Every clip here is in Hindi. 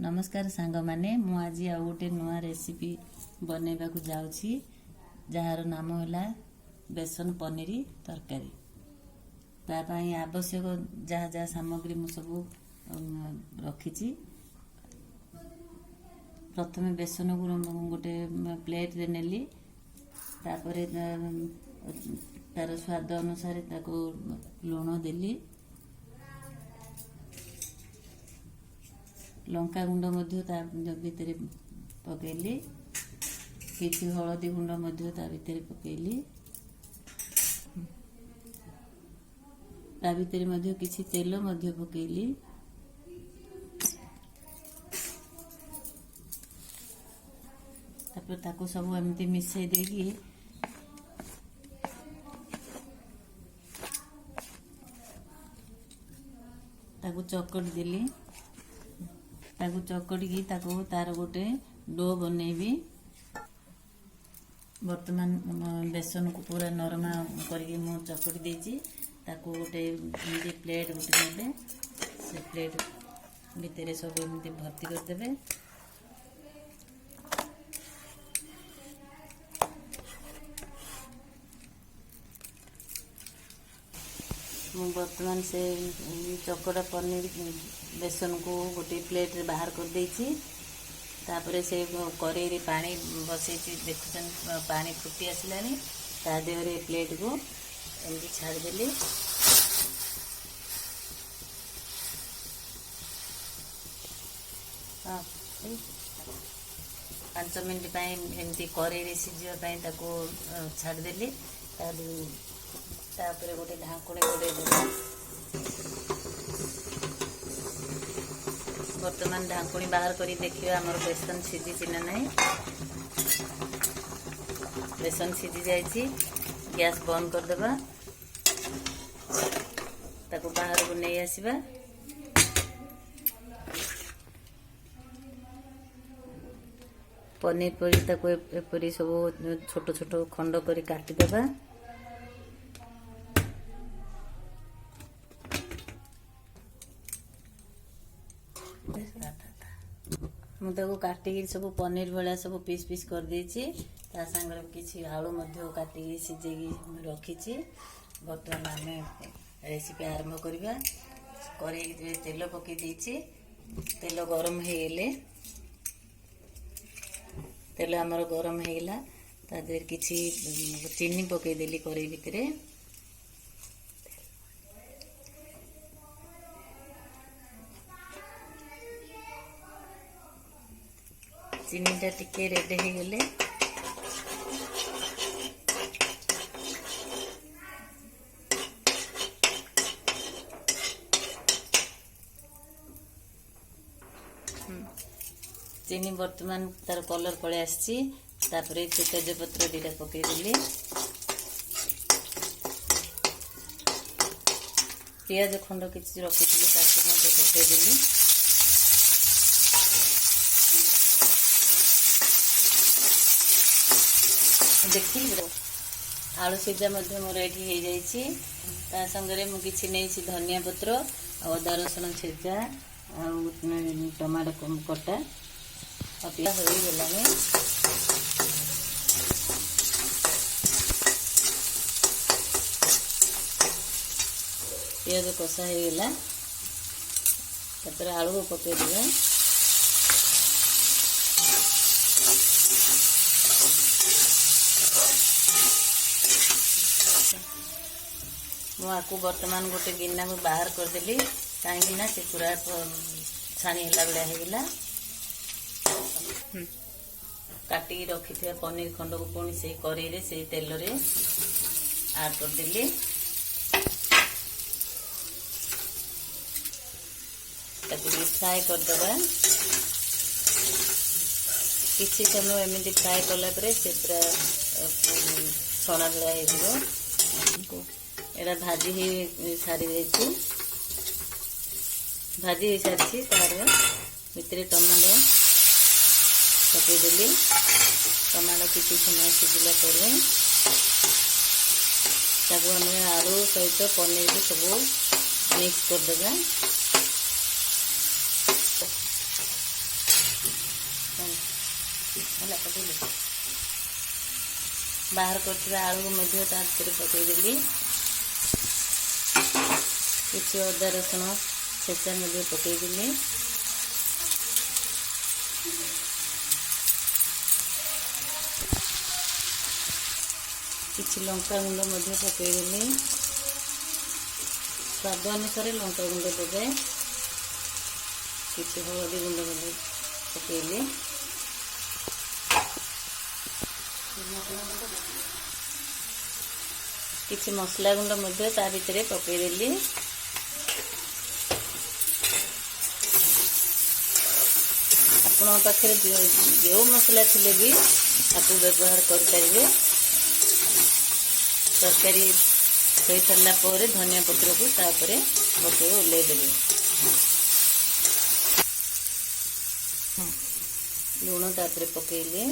नमस्कार सांग माने मु आज आ गोटे नुआ रेसिपी बनैबा को जाउछि जार नाम होला बेसन पनीर तरकारी। ता पई आवश्यक जहाँ जहाँ सामग्री मु सब रखिछि। प्रथमे बेसन को गोटे प्लेट रे नेली, तापर तार स्वाद अनुसार ताको लूण देली, लंका गुंड मध्य ता भीतर पकेली, किछि हळदी गुंड मध्य ता भीतर पकेली, ता भीतर मध्य किछि तेल मध्य पकेली, तापर ताको सब एमती मिसै देकी ताको चकट देली। ताको चकटी की ताको तार गोटे डो बनैबी। वर्तमान बेसन को पूरा नरमा करके मु चकटी देछि। ताको गोटे प्लेट गोटे नेबे, से प्लेट भीतर सब एमती भर्ती कर देबे। मु वर्तमान से चकड़ा पनीर बेसन को गोटे प्लेट रे बाहर कर देछि। तापरे से करेई रे पानी बसैछि, देखुछन पानी फुटी आसलानी। ता देहरे प्लेट को एमती छाड़ देली। हां 5 मिनट पई एमती करेई रे सिजिया पई ताको छाड़ देली। तापरे गोटे ढाकुणी गोटे वर्तमान ढाकुणी बाहर करी देखिए हमर बेसन सिझी ना नहीं। बेसन सिझी जाइछि, गैस बंद कर देबा। ताको बाहर को नहीं आसीबा। पनीर परी ताको एपरी सब छोट छोट खंड करी काटी देबा। मुझे काटिक सब पनीर भाया सब पीस पीस कर देछि। ता संगे किछि आलू मध्य काटिक सिझेगी रखी। बर्तमान आम रेसिपी आरंभ करवा। करेई तेल पकई देछि। तेल गरम हो गले, तेल आमर गरम हो गला। ता देर किछि चीनी पकई देली करेई भितरे। चीनीटा टिके रेडी हो गले चीनी वर्तमान तार कलर पड़े आसी। तापरे तेजपत्र दीटा पकई देली। पियाज खंड किछि रखिथिली ताको मते पकई देली। देखी आलू सिझा मध्य मोर ये हो जाइए। संगे मुझे नहीं धनिया पत्र, अदा रसुण छेचा, टमाटो कटा पिया हो गला। पियाज कषा हो गला। आलू को पकई देगा। मुझे वर्तमान गोटे गिना को बाहर करदेली, कहीं से पूरा छाणी है बेड़ा होगा। काटिक रखी पनीर खंड को पुणी से करेई रे से तेल रे ऐड करदेली। फ्राए करदे। किसी समय एमती फ्राए कला से पूरा छणा बेड़ा हो। एरा भाजी ही सारी देछि। भाजी ही सारी तार भितर टमाटो पकई देली। टमाटो किसी समय सिझिला आम आलू सहित पनीर को सब मिक्स कर देगा। 5 मिनट पई एमती फ्राए कला से पूरा छणा बेड़ा हो। एरा भाजी ही सारी देछि। भाजी ही सारी तार भितर टमाटो पकई देली। टमाटो किसी समय सिझिला ताकू आमे आलू सहित पनीर को सब मिक्स कर देगा। 5 मिनट ହେଲା ପକେଇଲି। ବାହାର କରିଥିବା ଆଳୁ ମଧ୍ୟ ତା ଭିତରେ ପକେଇଦେଲି। କିଛି ଅଦା ରସୁଣ ଛେଚା ମଧ୍ୟ ପକେଇଦେଲି। କିଛି ଲଙ୍କା ଗୁଣ୍ଡ ମଧ୍ୟ ପକେଇଦେଲି। ସ୍ୱାଦ ଅନୁସାରେ ଲଙ୍କା ଗୁଣ୍ଡ ଦେବେ। କିଛି ହଳଦୀ ଗୁଣ୍ଡ ମଧ୍ୟ ପକେଇଲି। କିଛି ମସଲା ଗୁଣ୍ଡ ମଧ୍ୟ ତା ଭିତରେ ପକେଇଦେଲି। ଆପଣଙ୍କ ପାଖରେ ଯେଉଁ ମସଲା ଥିଲେ ବି ତାକୁ ବ୍ୟବହାର କରିପାରିବେ। ତରକାରୀ ହୋଇ ସାରିଲା ପରେ ଧନିଆ ପତ୍ରକୁ ତାପରେ ପକେଇ ଓହ୍ଲେଇ ଦେବେ। ଲୁଣ ତାପରେ ପକେଇଲେ।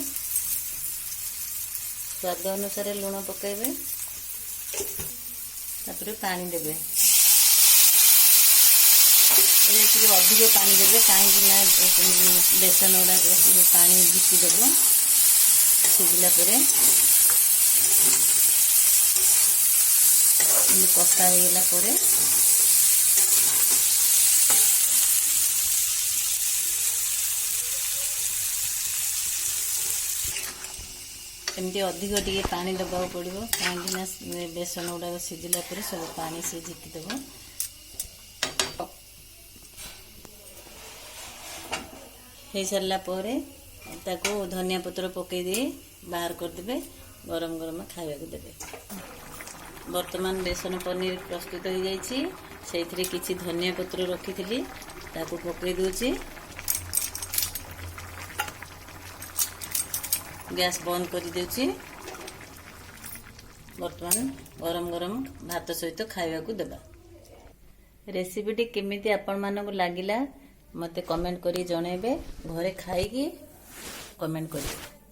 ସ୍ୱାଦ ଅନୁସାରେ ଲୁଣ ପକେଇବେ। ତାପରେ ପାଣି ଦେବେ। ଟିକେ ଅଧିକ ପାଣି ଦେବେ, କାହିଁକି ନା ବେସନ ଗୁଡ଼ାକ ପାଣି ଝିକିଦେବ। ସିଝିଲା ପରେ କଷା ହେଇଗଲା ପରେ ଏମିତି ଅଧିକ ଟିକେ ପାଣି ଦେବାକୁ ପଡ଼ିବ, କାହିଁକି ନା ବେସନ ଗୁଡ଼ାକ ସିଝିଲା ପରେ ସବୁ ପାଣି ସେ ଝିକିଦେବ। ହେଇସାରିଲା ପରେ ତାକୁ ଧନିଆ ପତ୍ର ପକେଇ ଦେଇ ବାହାର କରିଦେବେ। ଗରମ ଗରମ ଖାଇବାକୁ ଦେବେ। ବର୍ତ୍ତମାନ ବେସନ ପନିର ପ୍ରସ୍ତୁତ ହୋଇଯାଇଛି। ସେଇଥିରେ କିଛି ଧନିଆ ପତ୍ର ରଖିଥିଲି ତାକୁ ପକେଇ ଦେଉଛି। ଗ୍ୟାସ୍ ବନ୍ଦ କରିଦେଉଛି। ବର୍ତ୍ତମାନ ଗରମ ଗରମ ଭାତ ସହିତ ଖାଇବାକୁ ଦେବା। ରେସିପିଟି କେମିତି ଆପଣମାନଙ୍କୁ ଲାଗିଲା ମୋତେ କମେଣ୍ଟ କରି ଜଣାଇବେ। ଘରେ ଖାଇକି କମେଣ୍ଟ କରିବେ।